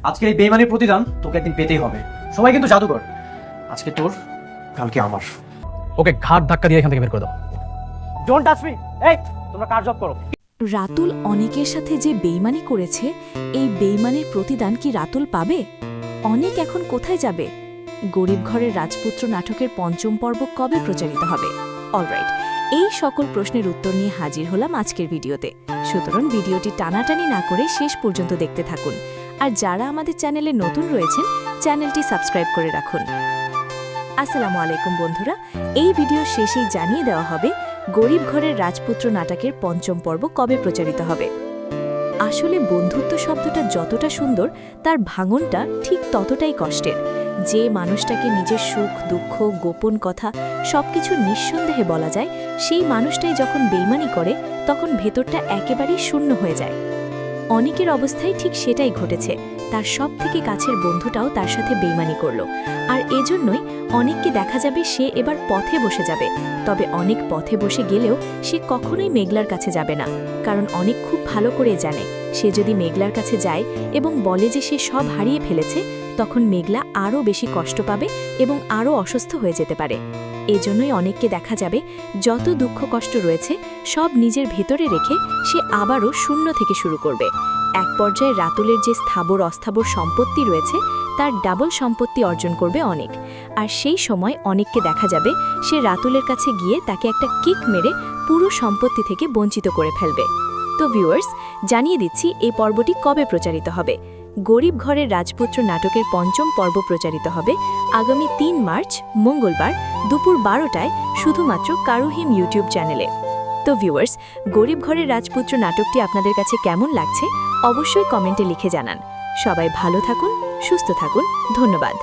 আজকে এই বেইমানির প্রতিদান তোকে একদিন পেতেই হবে। সবাই কিন্তু জাদুকর, আজকে তোর, কালকে আমার। ওকে ঘাট ধাক্কা দিয়ে এখান থেকে বের করে দাও। Don't touch me. এই তোমরা কার জব করো? রাতুল অনেকের সাথে যে বেইমানি করেছে, এই বেইমানির প্রতিদান কি রাতুল পাবে? অনেক এখন কোথায় যাবে? গরিব ঘরের রাজপুত্র নাটকের পঞ্চম পর্ব কবে প্রচারিত হবে? অলরাইট, এই সকল প্রশ্নের উত্তর নিয়ে হাজির হলাম আজকের ভিডিওতে। সুতরাং ভিডিওটি টানাটানি না করে শেষ পর্যন্ত দেখতে থাকুন। আর যারা আমাদের চ্যানেলে নতুন রয়েছেন, চ্যানেলটি সাবস্ক্রাইব করে রাখুন। আসসালামু আলাইকুম বন্ধুরা, এই ভিডিওর শেষেই জানিয়ে দেওয়া হবে গরিব ঘরের রাজপুত্র নাটকের পঞ্চম পর্ব কবে প্রচারিত হবে। আসলে বন্ধুত্ব শব্দটা যতটা সুন্দর, তার ভাঙনটা ঠিক ততটাই কষ্টের। যে মানুষটাকে নিজের সুখ দুঃখ গোপন কথা সবকিছু নিঃসন্দেহে বলা যায়, সেই মানুষটাই যখন বেইমানি করে, তখন ভেতরটা একেবারেই শূন্য হয়ে যায়। অনেকের অবস্থায় ঠিক সেটাই ঘটেছে। তার সব থেকে কাছের বন্ধুটাও তার সাথে বেইমানি করল, আর এজন্যই অনেককে দেখা যাবে সে এবার পথে বসে যাবে। তবে অনেক পথে বসে গেলেও সে কখনোই মেঘলার কাছে যাবে না, কারণ অনেক খুব ভালো করে জানে সে যদি মেঘলার কাছে যায় এবং বলে যে সে সব হারিয়ে ফেলেছে, তখন মেঘলা আরও বেশি কষ্ট পাবে এবং আরও অসুস্থ হয়ে যেতে পারে। এজন্যই অনেককে দেখা যাবে যত দুঃখ কষ্ট রয়েছে সব নিজের ভেতরে রেখে সে আবারও শূন্য থেকে শুরু করবে। এক পর্যায়ে রাতুলের যে স্থাবর অস্থাবর সম্পত্তি রয়েছে, তার ডাবল সম্পত্তি অর্জন করবে অনেক। আর সেই সময় অনেককে দেখা যাবে সে রাতুলের কাছে গিয়ে তাকে একটা কিক মেরে পুরো সম্পত্তি থেকে বঞ্চিত করে ফেলবে। তো ভিউয়ার্স, জানিয়ে দিচ্ছি এই পর্বটি কবে প্রচারিত হবে। গরিব ঘরের রাজপুত্র নাটকের পঞ্চম পর্ব প্রচারিত হবে আগামী ৩ মার্চ মঙ্গলবার দুপুর ১২টায় শুধুমাত্র কারুহিম ইউটিউব চ্যানেলে। তো ভিউয়ার্স, গরিব ঘরের রাজপুত্র নাটকটি আপনাদের কাছে কেমন লাগছে অবশ্যই কমেন্টে লিখে জানান। সবাই ভালো থাকুন, সুস্থ থাকুন, ধন্যবাদ।